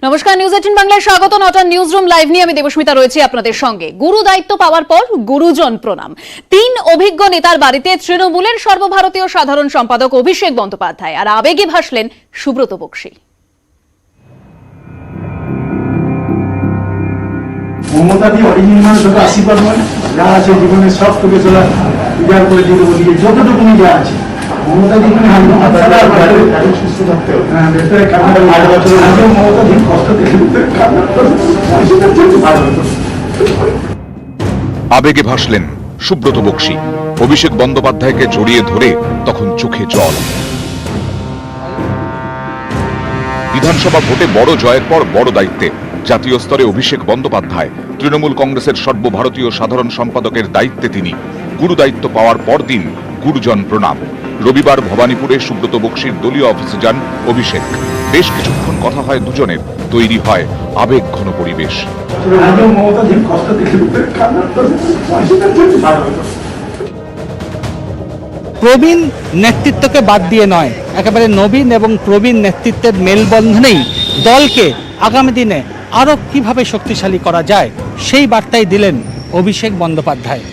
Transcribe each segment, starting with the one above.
নমস্কার, নিউজ 18 বাংলায় স্বাগত। নটার নিউজ রুম লাইভ নিয়ে আমি দেবস্মিতা রয়েছি আপনাদের সঙ্গে। গুরু দায়িত্ব পাওয়ার পর গুরুজন প্রণাম। 3 অভিজ্ঞ নেতার বাড়িতে তৃণমূলের সর্বভারতীয় সাধারণ সম্পাদক অভিষেক বন্দ্যোপাধ্যায়, আর আবেগে ভাসলেন সুব্রত বক্সী। মমতাদি অরিজিনাল মানুষ, যত আশীর্বাদ মানে যা আছে জীবনে সব তোকে তোলা উজাড় করে দিতে বলি, যতটুকুনি যা আছে মমতাদি সুস্থ থাকতে হবে। হ্যাঁ, ভেতরে কান্নাটা 8 বছর আগেও মমতাদি কষ্ট দেখে আবেগে ভাসলেন সুব্রত বক্সী। অভিষেক বন্দ্যোপাধ্যায়কে জড়িয়ে ধরে তখন চোখে জল। বিধানসভা ভোটে বড় জয়ের পর বড় দায়িত্বে জাতীয় স্তরে অভিষেক বন্দ্যোপাধ্যায়। তৃণমূল কংগ্রেসের সর্বভারতীয় সাধারণ সম্পাদকের দায়িত্বে তিনি। গুরু দায়িত্ব পাওয়ার পর দিন গুরুজন প্রণাম। রবিবার ভবানীপুরে সুব্রত বক্সীর দলীয় অফিসে যান অভিষেক। বেশ কিছুক্ষণ কথা হয় দুজনের, তৈরি হয় আবেগ ঘন পরিবেশ। প্রবীণ নেতৃত্বকে বাদ দিয়ে নয়, একেবারে নবীন এবং প্রবীণ নেতৃত্বের মেলবন্ধনেই দলকে আগামী দিনে আরো কিভাবে শক্তিশালী করা যায় সেই বার্তাই দিলেন অভিষেক বন্দ্যোপাধ্যায়।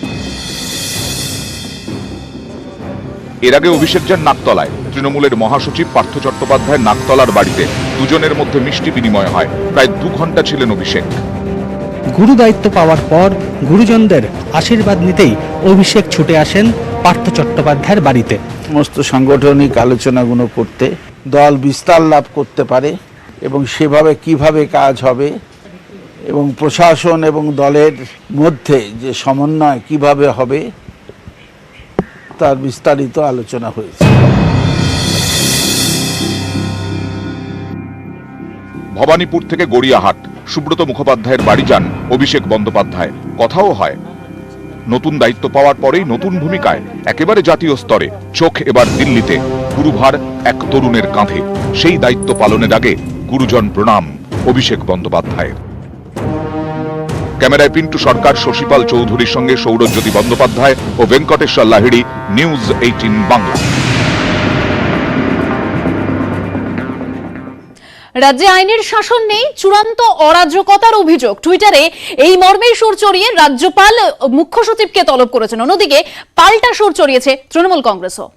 এর আগে অভিষেক যান নাকতলায়। তৃণমূলের মহাসচিব পার্থ চট্টোপাধ্যায়ের নাকতলার বাড়িতে দুজনের মধ্যে মিষ্টি বিনিময় হয়। প্রায় 2 ঘন্টা ছিলেন অভিষেক। গুরু দায়িত্ব পাওয়ার পর গুরুজনদের আশীর্বাদ নিতেই অভিষেক ছুটে আসেন পার্থ চট্টোপাধ্যায়ের বাড়িতে। সমস্ত সাংগঠনিক আলোচনাগুলো করতে, দল বিস্তার লাভ করতে পারে এবং সেভাবে কিভাবে কাজ হবে এবং প্রশাসন এবং দলের মধ্যে যে সমন্বয় কিভাবে হবে তার বিস্তারিত আলোচনা হয়েছে। ভবানীপুর থেকে গড়িয়াহাট সুব্রত মুখোপাধ্যায়ের বাড়ি যান অভিষেক বন্দ্যোপাধ্যায়। কথাও হয়। নতুন দায়িত্ব পাওয়ার পরেই নতুন ভূমিকায়, একেবারে জাতীয় স্তরে। চোখ এবার দিল্লিতে। গুরুভার এক তরুণের কাঁধে। সেই দায়িত্ব পালনের আগে গুরুজন প্রণাম অভিষেক বন্দ্যোপাধ্যায়ের। ক্যামেরায় পিন্টু সরকার, শশীপাল চৌধুরীর সঙ্গে সৌরজ্যোতি বন্দ্যোপাধ্যায় ও ভেঙ্কটেশ্বর লাহিড়ী, নিউজ 18 বাংলা। রাজ্যে আইনের শাসন নেই, চূড়ান্ত অরাজকতার অভিযোগ। টুইটারে এই মর্মেই সুর চড়িয়ে রাজ্যপাল মুখ্য সচিবকে তলব করেছেন। অন্যদিকে পাল্টা সুর চড়িয়েছে তৃণমূল কংগ্রেসও।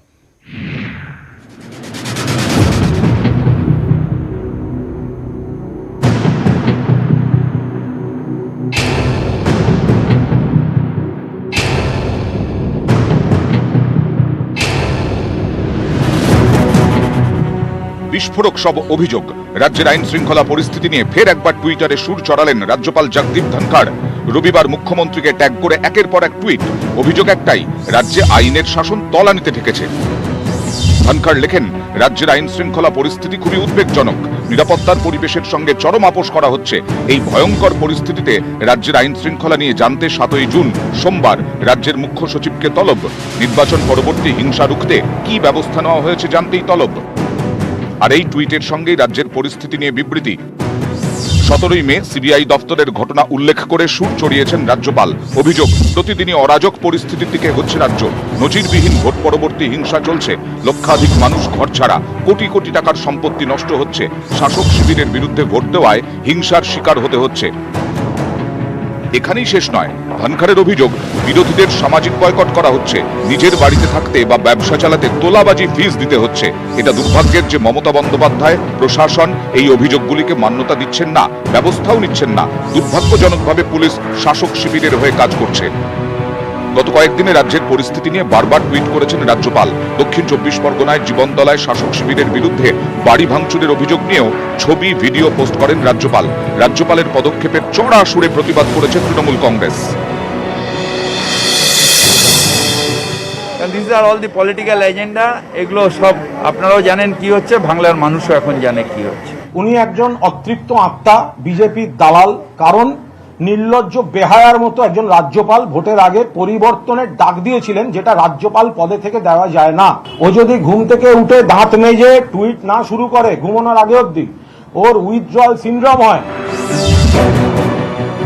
বিস্ফোরক সব অভিযোগ। রাজ্যের আইন শৃঙ্খলা পরিস্থিতি নিয়ে ফের একবার টুইটারে সুর চড়ালেন রাজ্যপাল জগদীপ ধনখড়। রবিবার মুখ্যমন্ত্রীকে ট্যাগ করে একের পর এক টুইট। অভিযোগ একটাই, রাজ্যে আইনের শাসন তলানিতে ঠেকেছে। ধনখড় লেখেন, রাজ্যের আইন শৃঙ্খলা পরিস্থিতি খুবই উদ্বেগজনক। নিরাপত্তার পরিবেশের সঙ্গে চরম আপোষ করা হচ্ছে। এই ভয়ঙ্কর পরিস্থিতিতে রাজ্যের আইন শৃঙ্খলা নিয়ে জানতে 7ই জুন সোমবার রাজ্যের মুখ্য সচিবকে তলব। নির্বাচন পরবর্তী হিংসা রুখতে কি ব্যবস্থা নেওয়া হয়েছে জানতেই তলব। আর এই টুইটের সঙ্গেই রাজ্যের পরিস্থিতি নিয়ে বিবৃতি। 17ই মে সিবিআই দপ্তরের ঘটনা উল্লেখ করে সুর চড়িয়েছেন রাজ্যপাল। অভিযোগ, প্রতিদিনই অরাজক পরিস্থিতির দিকে হচ্ছে রাজ্য। নজিরবিহীন ভোট পরবর্তী হিংসা চলছে। লক্ষাধিক মানুষ ঘরছাড়া, কোটি কোটি টাকার সম্পত্তি নষ্ট হচ্ছে। শাসক শিবিরের বিরুদ্ধে ভোট দেওয়ায় হিংসার শিকার হতে হচ্ছে। এখানেই শেষ নয়। ধনখড়ের অভিযোগ, বিরোধীদের সামাজিক বয়কট করা হচ্ছে। নিজের বাড়িতে থাকতে বা ব্যবসা চালাতে তোলাবাজি ফিস দিতে হচ্ছে। এটা দুর্ভাগ্যের যে মমতা বন্দ্যোপাধ্যায়, প্রশাসন এই অভিযোগগুলিকে মান্যতা দিচ্ছেন না, ব্যবস্থাও নিচ্ছেন না। দুর্ভাগ্যজনকভাবে পুলিশ শাসক শিবিরের হয়ে কাজ করছে। গত কয়েকদিনে রাজ্যের পরিস্থিতি নিয়ে বারবার টুইট করেছেন রাজ্যপাল। দক্ষিণ 24 পরগনায় জীবনতলায় শাসক শিবিরের বিরুদ্ধে বাড়ি ভাঙচুরের অভিযোগ নিয়েও ছবি, ভিডিও পোস্ট করেন রাজ্যপাল। রাজ্যপালের পদক্ষেপের চড়া সুরে প্রতিবাদ করেছে Trinamool Congress. These are all the political agenda. এগুলো সব আপনারাও জানেন কি হচ্ছে, বাংলার মানুষও এখন জানে কি হচ্ছে। উনি একজন অতৃপ্ত আত্মা, বিজেপির দালাল। কারণ নির্লজ্জ বেহায়ার মতো একজন রাজ্যপাল ভোটের আগে পরিবর্তনের ডাক দিয়েছিলেন, যেটা রাজ্যপাল পদে থেকে দেওয়া যায় না। ও যদি ঘুম থেকে উঠে দাঁত মেজে টুইট না শুরু করে ঘুমানোর আগে অবধি, ওর উইথড্রয়াল সিনড্রোম হয়।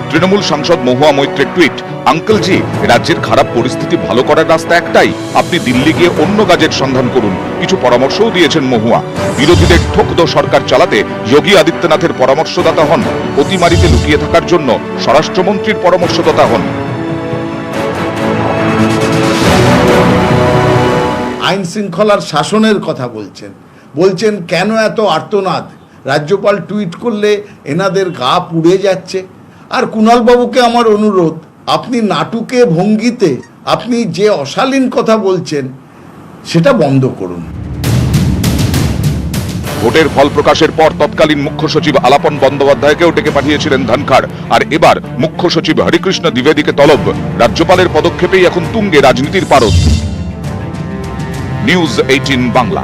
তৃণমূল সাংসদ মহুয়া মৈত্রের টুইট, আঙ্কেলজি, রাজ্যের খারাপ পরিস্থিতি ভালো করার রাস্তা একটাই, আপনি দিল্লি গিয়ে অন্য কাজের সন্ধান করুন। কিছু পরামর্শও দিয়েছেন মহুয়া। বিরোধীদের ঠোকদো সরকার চালাতে যোগী আদিত্যনাথের পরামর্শদাতা হন, অতিমারিতে লুকিয়ে থাকার জন্য স্বরাষ্ট্রমন্ত্রীর পরামর্শদাতা হন। আইন শৃঙ্খলার শাসনের কথা বলছেন কেন এত আর্তনাদ? রাজ্যপাল টুইট করলে এনাদের গা পুড়ে যাচ্ছে। আর কুণালবাবুকে আমার অনুরোধ, আপনি নাটুকে ভঙ্গিতে আপনি যে অশালীন কথা বলছেন সেটা বন্ধ করুন। ভোটের ফল প্রকাশের পর তৎকালীন মুখ্য সচিব আলাপন বন্দ্যোপাধ্যায়কেও ডেকে পাঠিয়েছিলেন ধনখড়। আর এবার মুখ্য সচিব হরিকৃষ্ণ দ্বিবেদীকে তলব। রাজ্যপালের পদক্ষেপেই এখন তুঙ্গে রাজনীতির পারদ। নিউজ 18 বাংলা।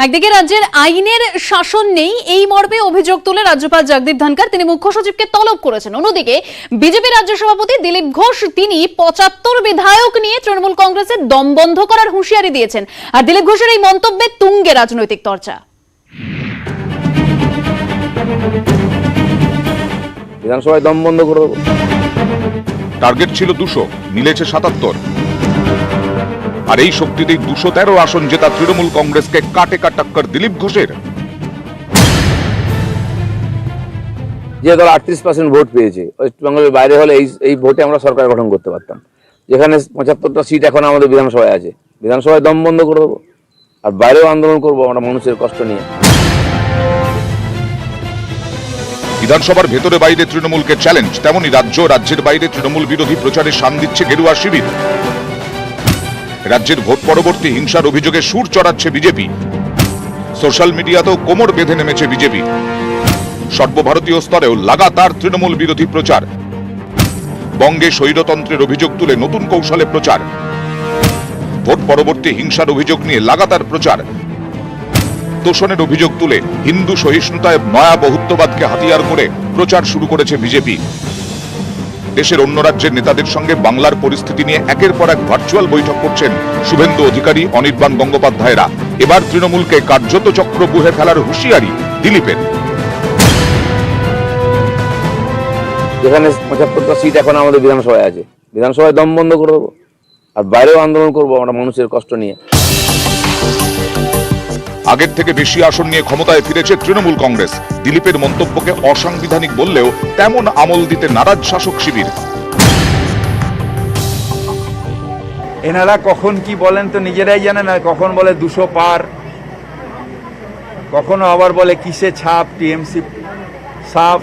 একদিকে রাজ্যের আইনের শাসন নেই, এই মর্মে অভিযোগ তুলে রাজ্যপাল জগদীপ ধনখড় তিনি মুখ্য সচিবকে তলব করেছেন। অন্যদিকে বিজেপি রাজ্য সভাপতি দিলীপ ঘোষ তিনি 75 বিধায়ক নিয়ে তৃণমূল কংগ্রেসের দম বন্ধ করার হুঁশিয়ারি দিয়েছেন। আর দিলীপ ঘোষের এই মন্তব্যে তুঙ্গে রাজনৈতিক চর্চা। বিধানসভায় দম বন্ধ করে দেবো। টার্গেট ছিল 200, মিলেছে 77। আর এই শক্তিতেই 213 আসন জেতা তৃণমূল কংগ্রেসকে কাটে টক্কর দিলীপ ঘোষের। যে দল 38% ভোট পেয়েছে, ওয়েস্টবেঙ্গলের বাইরে হলে এই ভোটে আমরা সরকার গঠন করতে পারতাম। যেখানে 75টা সিট এখন আমাদের বিধানসভায় আছে, বিধানসভায় দম বন্ধ করে দেবো। আর বাইরেও আন্দোলন করবো আমরা মানুষের কষ্ট নিয়ে। বিধানসভার ভেতরে বাইরে তৃণমূলকে চ্যালেঞ্জ, তেমনি রাজ্যের বাইরে তৃণমূল বিরোধী প্রচারে শান দিচ্ছে গেরুয়া শিবির। রাজ্যের ভোট পরবর্তী হিংসার অভিযোগে সুর চড়াচ্ছে বিজেপি। সোশ্যাল মিডিয়াতেও কোমর বেঁধে নেমেছে বিজেপি। সর্বভারতীয় স্তরেও লাগাতার তৃণমূল বিরোধী প্রচার। বঙ্গে স্বৈরতন্ত্রের অভিযোগ তুলে নতুন কৌশলে প্রচার। ভোট পরবর্তী হিংসার অভিযোগ নিয়ে লাগাতার প্রচার। তোষণের অভিযোগ তুলে হিন্দু সহিষ্ণুতায় নয়া বহুত্ববাদকে হাতিয়ার করে প্রচার শুরু করেছে বিজেপি। দেশের অন্য রাজ্যের নেতাদের সঙ্গে বাংলার পরিস্থিতি নিয়ে একের পর এক ভার্চুয়াল বৈঠক করছেন শুভেন্দু অধিকারী, অনির্বাণ গঙ্গোপাধ্যায়রা। এবার তৃণমূলকে কার্যত চক্র বুহে ফেলার হুঁশিয়ারি দিলীপের। যেখানে 75টা সিট এখন আমাদের বিধানসভায় আছে, বিধানসভায় দম বন্ধ করে দেবো। আর বাইরেও আন্দোলন করবো আমরা মানুষের কষ্ট নিয়ে। আগের থেকে বেশি আসন নিয়ে ক্ষমতায় ফিরেছে তৃণমূল কংগ্রেস। দিলীপের মন্তব্যকে অসাংবিধানিক বললেও তেমন আমল দিতে নারাজ শাসক শিবির। এনারা কখন কি বলেন তো নিজেরাই জানেন না। কখন বলে 200 পার, কখনো আবার বলে কিসে ছাপ, টিএমসি সাফ।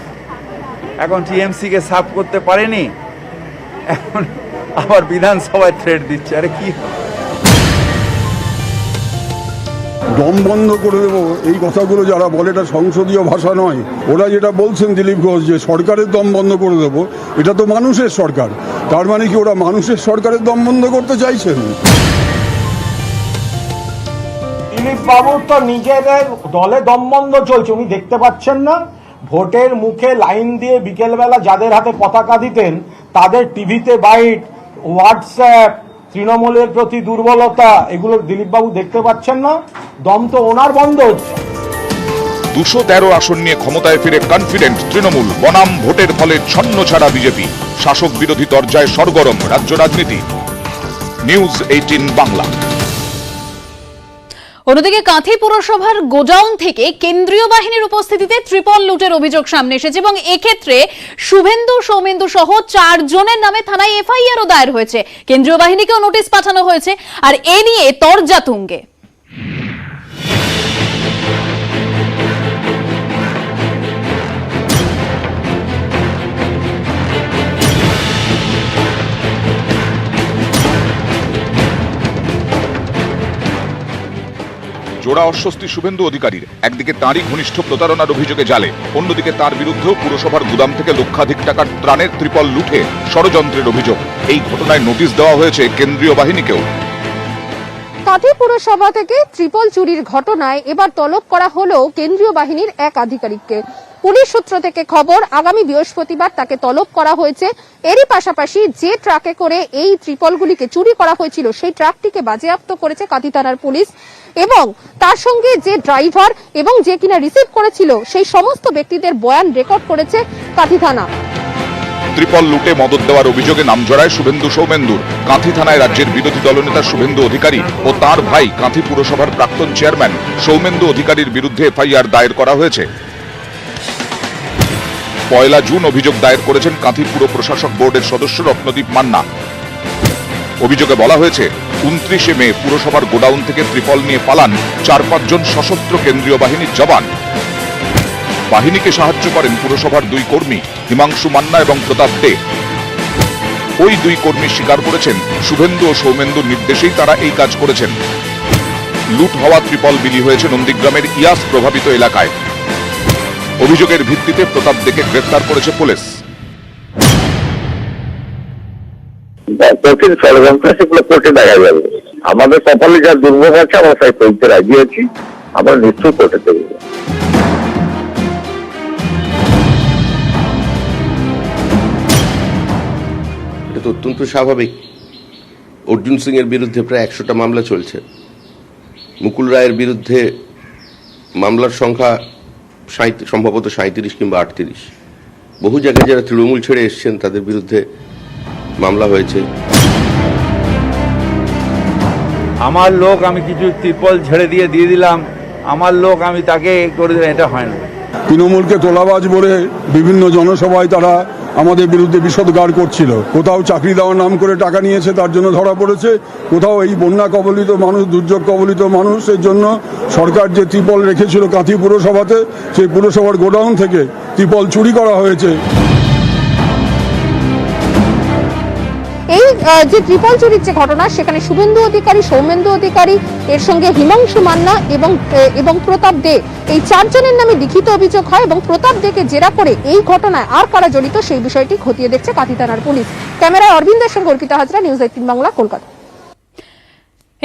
এখন টিএমসি কে সাফ করতে পারেনি, এখন আবার বিধানসভায় থ্রেট দিচ্ছে। আরে কি দম বন্ধ করে দেবো, এই কথাগুলো যারা বলে এটা সংসদীয় ভাষা নয়। ওরা যেটা বলছেন দিলীপ ঘোষ যে সরকারের দম বন্ধ করে দেবো, এটা তো মানুষের সরকার। তার মানে কি ওরা মানুষের সরকারের দম বন্ধ করতে চাইছেন? দিলীপ বাবু তো নিজেদের দলে দমবন্ধ চলছে, উনি দেখতে পাচ্ছেন না? ভোটের মুখে লাইন দিয়ে বিকেলবেলা যাদের হাতে পতাকা দিতেন তাদের টিভিতে বাইট, হোয়াটসঅ্যাপ, তৃণমূলের প্রতি দুর্বলতা, এগুলো দিলীপ বাবু দেখতে পাচ্ছেন না? দম তো ওনার বন্ধ হচ্ছে। 213 আসন নিয়ে ক্ষমতায় ফিরে কনফিডেন্ট তৃণমূল, বনাম ভোটের ফলে ছন্ন ছাড়া বিজেপি। শাসক বিরোধী দরজায় সরগরম রাজ্য রাজনীতি। নিউজ 18 বাংলা। অন্যদিকে কাঁথি পুরসভার গোডাউন থেকে কেন্দ্রীয় বাহিনীর উপস্থিতিতে ট্রিপল লুটের অভিযোগ সামনে এসেছে এবং এক্ষেত্রে শুভেন্দু, সৌমেন্দু সহ 4 জনের নামে থানায় এফআইআরও দায়ের হয়েছে। কেন্দ্রীয় বাহিনীকেও নোটিশ পাঠানো হয়েছে। আর এ নিয়ে তরজা তুঙ্গে। জোড়া অস্বস্তি শুভেন্দু অধিকারীর। একদিকে তাঁরই ঘনিষ্ঠ প্রতারণার অভিযোগে জালে, অন্যদিকে তার বিরুদ্ধেও পুরসভার গুদাম থেকে লক্ষাধিক টাকার ত্রাণের ত্রিপল লুঠে ষড়যন্ত্রের অভিযোগ। এই ঘটনায় নোটিশ দেওয়া হয়েছে কেন্দ্রীয় বাহিনীকেও। কাঁথি পুরসভা থেকে ট্রিপল চুরির ঘটনায় এবার তলব করা হলো কেন্দ্রীয় বাহিনীর এক আধিকারিককে। পুলিশ সূত্র থেকে খবর, আগামী বৃহস্পতিবার তাকে তলব করা হয়েছে। এরই পাশাপাশি যে ট্রাকে করে এই ট্রিপলগুলিকে চুরি করা হয়েছিল সেই ট্রাকটিকে বাজেয়াপ্ত করেছে কাঁথি থানার পুলিশ এবং তার সঙ্গে যে ড্রাইভার এবং যে কিনা রিসিভ করেছিল সেই সমস্ত ব্যক্তিদের বয়ান রেকর্ড করেছে কাঁথি থানা। ত্রিপল লুটে মদত দেওয়ার অভিযোগে নাম জড়ায় শুভেন্দু সৌমেন্দুর। কাঁথি থানায় রাজ্যের বিরোধী দলনেতা শুভেন্দু অধিকারী ও তার ভাই কাঁথি পুরসভার প্রাক্তন চেয়ারম্যান সৌমেন্দু অধিকারীর বিরুদ্ধে এফআইআর দায়ের করা হয়েছে। 1 জুন অভিযোগ দায়ের করেছেন কাঁথি পুর প্রশাসক বোর্ডের সদস্য রত্নদীপ মান্না। অভিযোগে বলা হয়েছে 29 মে পুরসভার গোডাউন থেকে ত্রিপল নিয়ে পালান 4-5 জন সশস্ত্র কেন্দ্রীয় বাহিনীর জওয়ান। বাহিনীকে সাহায্য করেন পুরসভার 2 কর্মী হিমাংশু মান্না এবং প্রতাপ দে। ওই 2 কর্মী স্বীকার করেছেন শুভেন্দু ও সৌমেন্দুর নির্দেশেই তারা এই কাজ করেছেন। লুট হওয়া ত্রিপল বিলি হয়েছে নন্দীগ্রামের ইয়াস প্রভাবিত এলাকায়। অভিযোগের ভিত্তিতে প্রতাপ দেকে গ্রেফতার করেছে পুলিশ। সেগুলো কোর্টে দেখা যাবে। আমাদের কপালে যা দুর্ভোগ আছে আমরা তাই করতে রাজি আছি, আমরা নিশ্চয়ই কোর্টে দেবো। এটা তো অত্যন্ত স্বাভাবিক। অর্জুন সিং এর বিরুদ্ধে প্রায় 100টা মামলা চলছে। মুকুল রায়ের বিরুদ্ধে মামলার সংখ্যা সম্ভবত 37 কিংবা 38। বহু জায়গায় যারা তৃণমূল ছেড়ে এসছেন তাদের বিরুদ্ধে মামলা হয়েছে। আমার লোক আমি কিছু ত্রিপল ছেড়ে দিয়ে দিলাম, আমার লোক আমি তাকে করে দিলাম, এটা হয় না। তৃণমূলকে তোলাবাজ বলে বিভিন্ন জনসভায় তারা আমাদের বিরুদ্ধে বিষোদ্গার করছিল। কোথাও চাকরি দেওয়ার নাম করে টাকা নিয়েছে, তার জন্য ধরা পড়েছে। কোথাও এই বন্যা কবলিত মানুষ, দুর্যোগ কবলিত মানুষের জন্য সরকার যে ত্রিপল রেখেছিল কাঁথি পুরসভাতে, সেই পুরসভার গোডাউন থেকে ত্রিপল চুরি করা হয়েছে। এই যে ত্রিপল চুরির যে ঘটনা, সেখানে শুভেন্দু অধিকারী, সৌমেন্দু অধিকারী, এর সঙ্গে হিমাংশু মান্না এবং প্রতাপ দে, এই 4 জনের নামে লিখিত অভিযোগ হয় এবং প্রতাপ দেকে জেরা করে এই ঘটনায় আর কারা জড়িত সেই বিষয়টি খতিয়ে দেখছে কাঁথি থানার পুলিশ। ক্যামেরায় অরবিন্দের সঙ্গে অর্পিতা হাজরা, নিউজ 18 বাংলা, কলকাতা।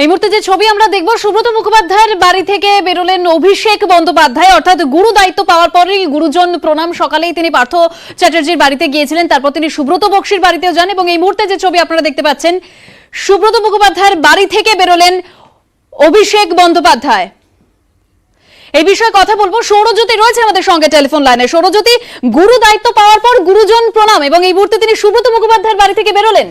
এই মুহূর্তে যে ছবি আমরা দেখব, সুব্রত মুখোপাধ্যায়ের বাড়ি থেকে বেরোলেন অভিষেক বন্দ্যোপাধ্যায়। অর্থাৎ গুরু দায়িত্ব পাওয়ার পরেই গুরুজন প্রণাম। সকালেই তিনি পার্থ চ্যাটার্জির বাড়িতে গিয়েছিলেন, তারপর তিনি সুব্রত বক্সির বাড়িতেও যান এবং এই মুহূর্তে যে ছবি আপনারা দেখতে পাচ্ছেন, সুব্রত মুখোপাধ্যায়ের বাড়ি থেকে বেরোলেন অভিষেক বন্দ্যোপাধ্যায়। এই বিষয়ে কথা বলবো, সৌরজ্যোতি রয়েছে আমাদের সঙ্গে টেলিফোন লাইনে। সৌরজ্যোতি, গুরু দায়িত্ব পাওয়ার পর গুরুজন প্রণাম এবং এই মুহূর্তে তিনি সুব্রত মুখোপাধ্যায়ের বাড়ি থেকে বেরোলেন।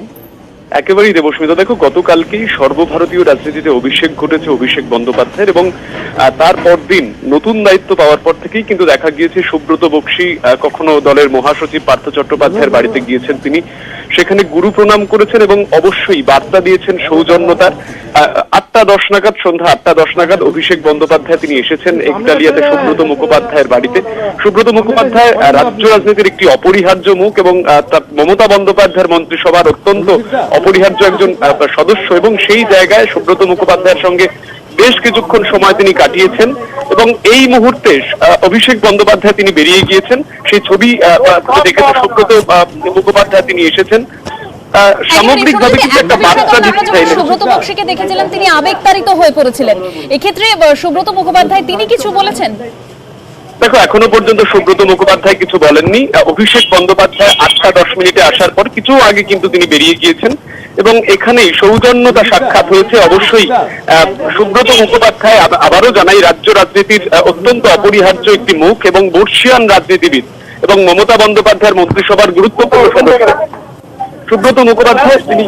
একেবারেই দেবস্মিতা, দেখো গতকালকেই সর্বভারতীয় রাজনীতিতে অভিষেক ঘটেছে অভিষেক বন্দ্যোপাধ্যায়ের এবং তার পরদিন নতুন দায়িত্ব পাওয়ার পর থেকেই কিন্তু দেখা গিয়েছে সুব্রত বক্সি কখনো দলের মহাসচিব পার্থ চট্টোপাধ্যায়ের বাড়িতে গিয়েছেন, তিনি সেখানে গুরু প্রণাম করেছেন এবং অবশ্যই বার্তা দিয়েছেন সৌজন্যতার। 8টা 10 নাগাদ, সন্ধ্যা 8টা 10 নাগাদ অভিষেক বন্দ্যোপাধ্যায় তিনি এসেছেন একডালিয়াতে সুব্রত মুখোপাধ্যায়ের বাড়িতে। সুব্রত মুখোপাধ্যায় রাজ্য রাজনীতির একটি অপরিহার্য মুখ এবং মমতা বন্দ্যোপাধ্যায়ের মন্ত্রিসভার অত্যন্ত অপরিহার্য একজন সদস্য এবং সেই জায়গায় সুব্রত মুখোপাধ্যায়ের সঙ্গে বেশ কিছুক্ষণ সময় তিনি কাটিয়েছেন এবং এই মুহূর্তে অভিষেক বন্দ্যোপাধ্যায় তিনি বেরিয়ে গিয়েছেন। সেই ছবি দেখেছে সুব্রত মুখোপাধ্যায় তিনি এসেছেন। সামগ্রিকভাবে কিন্তু একটা বার্তা দিতে চাইলেন। সুব্রত বক্সিকে দেখেছিলাম তিনি আবেগতাড়িত হয়ে পড়েছিলেন, এক্ষেত্রে সুব্রত মুখোপাধ্যায় তিনি কিছু বলেছেন? দেখো, এখনো পর্যন্ত সুব্রত মুখোপাধ্যায় কিছু বলেননি। অভিষেক বন্দ্যোপাধ্যায় 8টা 10 আসার পর কিছু আগে কিন্তু তিনি বেরিয়ে গিয়েছেন এবং এখানেই সৌজন্যতা সাক্ষাৎ হয়েছে। অবশ্যই সুব্রত মুখোপাধ্যায়, আবারও জানাই, রাজ্য রাজনীতির অত্যন্ত অপরিহার্য একটি মুখ এবং বর্ষিয়ান রাজনীতিবিদ এবং মমতা বন্দ্যোপাধ্যায়ের মন্ত্রিসভার গুরুত্বপূর্ণ সদস্য সুব্রত মুখোপাধ্যায় তিনি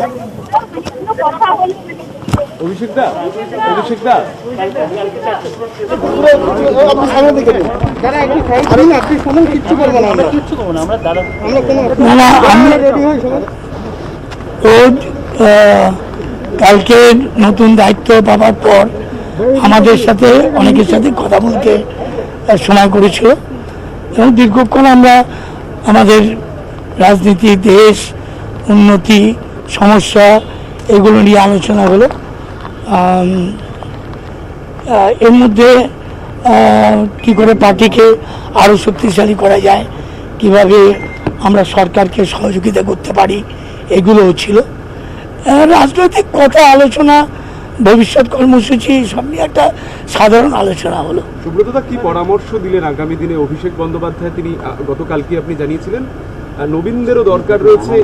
কালকে নতুন দায়িত্ব পাওয়ার পর আমাদের সাথে অনেকের সাথে কথা বলতে সময় করেছিল এবং দীর্ঘক্ষণ আমরা আমাদের রাজনীতি, দেশ, উন্নতি, সমস্যা এগুলো নিয়ে আলোচনা হলো। এর মধ্যে কি করে পার্টিকে আরও শক্তিশালী করা যায়, কিভাবে আমরা সরকারকে সহযোগিতা করতে পারি, এগুলোও ছিল। রাজনৈতিক কথা, আলোচনা, ভবিষ্যৎ কর্মসূচি সব নিয়ে একটা সাধারণ আলোচনা হলো। সুব্রতদা কি পরামর্শ দিলেন আগামী দিনে অভিষেক বন্দ্যোপাধ্যায়? তিনি গতকালকে আপনি জানিয়েছিলেন নবীনদেরও দরকার রয়েছে,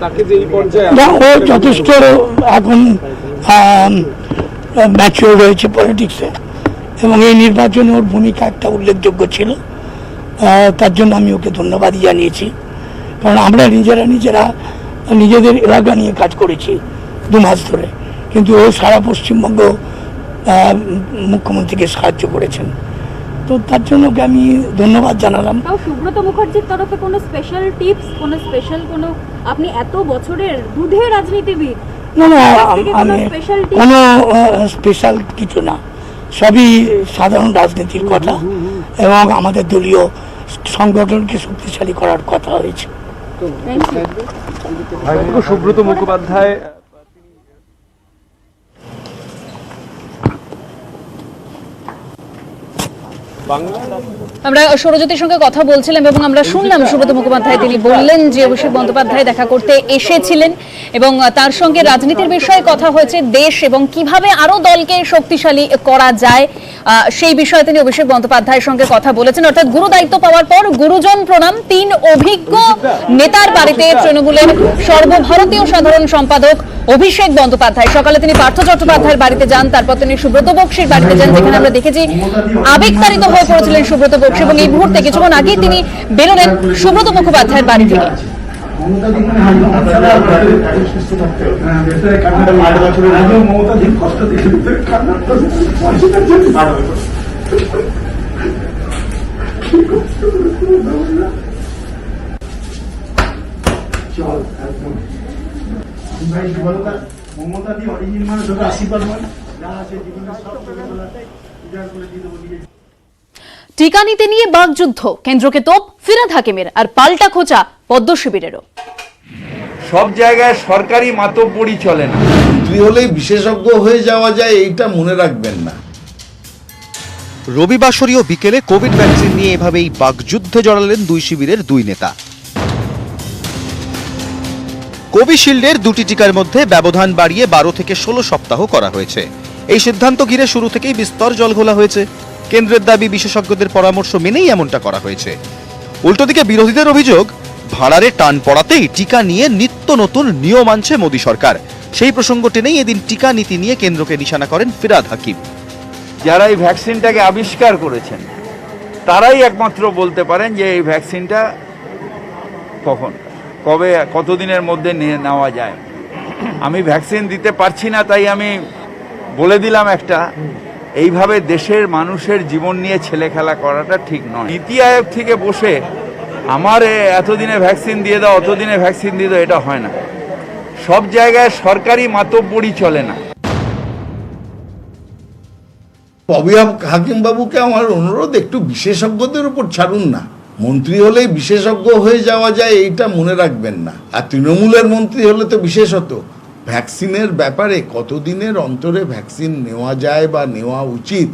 তাকে যে এই পর্যায়ে ও যথেষ্ট এখন ম্যাচিওর রয়েছে পলিটিক্সে এবং এই নির্বাচনে ওর ভূমিকা একটা উল্লেখযোগ্য ছিল। তার জন্য আমি ওকে ধন্যবাদ জানিয়েছি কারণ আমরা নিজেরা নিজেদের এলাকা নিয়ে কাজ করেছি 2 মাস ধরে, কিন্তু ও সারা পশ্চিমবঙ্গ মুখ্যমন্ত্রীকে সাহায্য করেছেন, তো তার জন্য ওকে আমি ধন্যবাদ জানালাম। তাও সুব্রত মুখার্জির তরফে কোনো স্পেশাল টিপস, কোনো স্পেশাল কোনো, আপনি এত বছরের দুধের রাজনীতিবিদ, না কোনো আমি স্পেশাল টিপস? কোনো স্পেশাল কিছু না, সবই সাধারণ রাজনীতির কথা এবং আমাদের দলীয় সংগঠনকে শক্তিশালী করার কথা হয়েছে। সুব্রত মুখোপাধ্যায় আমরা সৌরজ্যোতির সঙ্গে কথা বলছিলাম এবং আমরা শুনলাম সুব্রত মুখোপাধ্যায় তিনি বললেন যে অভিষেক বন্দ্যোপাধ্যায় দেখা করতে এসেছিলেন এবং তার সঙ্গে রাজনীতির বিষয়ে কথা হয়েছে, দেশ এবং কিভাবে আরো দলকে শক্তিশালী করা যায় সেই বিষয়ে তিনি অভিষেক বন্দ্যোপাধ্যায়ের সঙ্গে কথা বলেছেন। অর্থাৎ গুরু দায়িত্ব পাওয়ার পর গুরুজন প্রণাম, 3 অভিজ্ঞ নেতার বাড়িতে তৃণমূলের সর্বভারতীয় সাধারণ সম্পাদক অভিষেক বন্দ্যোপাধ্যায়। সকালে তিনি পার্থ চট্টোপাধ্যায়ের বাড়িতে যান, তারপর তিনি সুব্রত বক্সির বাড়িতে যান, যেখানে আমরা দেখেছি আবেগতাড়িত হয়ে পড়েছিলেন সুব্রত বক্সি এবং এই মুহূর্তে কিছুক্ষণ আগেই তিনি বেরোলেন সুব্রত মুখোপাধ্যায়ের বাড়ি থেকে। মমতা দিয়ে অরিজিন মানে তোকে আশীর্বাদ মানে যা আছে জীবনে সব করে দিয়ে দেবো। টিকা নিতে নিয়ে বাকযুদ্ধ, কেন্দ্রকে তোপ ফিরহাদ হাকিমের আর পাল্টা খোঁচা পদ্ম শিবিরেরও। সব জায়গায় সরকারি মাতব্বরি চলে না। তুই হলেই বিশেষজ্ঞ হয়ে যাওয়া যায় এইটা মনে রাখবেন না। রবিবাসরীয় বিকেলে কোভিড ভ্যাকসিন নিয়ে এভাবেই বাকযুদ্ধে জড়ালেন 2 শিবিরের 2 নেতা। কোভিশিল্ডের 2টি টিকার মধ্যে ব্যবধান বাড়িয়ে 12 থেকে 16 সপ্তাহ করা হয়েছে। এই সিদ্ধান্ত ঘিরে শুরু থেকেই বিস্তর জলঘোলা হয়েছে। কেন্দ্রের দাবি বিশেষজ্ঞদের পরামর্শ মেনেই এমনটা করা হয়েছে। উল্টো দিকে বিরোধীদের অভিযোগ, ভাড়ারে টান পড়াতেই টিকা নিয়ে নিত্য নতুন নিয়ম আনছে মোদী সরকার। সেই প্রসঙ্গ টেনেই এদিন টিকা নীতি নিয়ে কেন্দ্রকে নিশানা করেন ফিরহাদ হাকিম। যারা এই ভ্যাকসিনটাকে আবিষ্কার করেছেন তারাই একমাত্র বলতে পারেন যে এই ভ্যাকসিনটা কবে কতদিনের মধ্যে নেওয়া যায়। আমি ভ্যাকসিন দিতে পারছি না, তাই আমি বলে দিলাম একটা, এইভাবে দেশের মানুষের জীবন নিয়ে ছেলে খেলা করাটা ঠিক নয়। নীতি আয়োগ থেকে বসে আমার এতদিনে ভ্যাকসিন দিয়ে দাও, অতদিনে ভ্যাকসিন দিয়ে দাও, এটা হয় না। সব জায়গায় সরকারি মাতব্বরি চলে না। অভিভাবক হাকিম বাবুকে আমার অনুরোধ, একটু বিশেষজ্ঞদের উপর ছাড়ুন না। মন্ত্রী হলেই বিশেষজ্ঞ হয়ে যাওয়া যায় এইটা মনে রাখবেন না। আর তৃণমূলের মন্ত্রী হলে তো বিশেষত। ভ্যাকসিনের ব্যাপারে কতদিনের অন্তরে ভ্যাকসিন নেওয়া যায় বা নেওয়া উচিত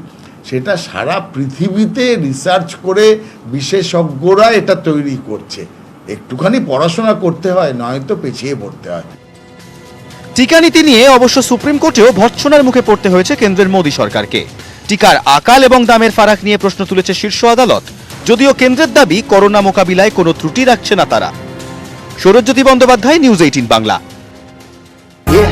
সেটা সারা পৃথিবীতে রিসার্চ করে বিশেষজ্ঞরা এটা তৈরি করছে। একটুখানি পড়াশোনা করতে হয়, নয়তো পেছিয়ে পড়তে হয়। টিকা নীতি নিয়ে অবশ্য সুপ্রিম কোর্টেও ভর্ৎসনার মুখে পড়তে হয়েছে কেন্দ্রের মোদী সরকারকে। টিকার আকাল এবং দামের ফারাক নিয়ে প্রশ্ন তুলেছে শীর্ষ আদালত। যদিও কেন্দ্রের দাবি করোনা মোকাবিলায় কোনো ত্রুটি রাখছে না তারা। সৌরজ্যোতি বন্দ্যোপাধ্যায়, নিউজ 18 বাংলা।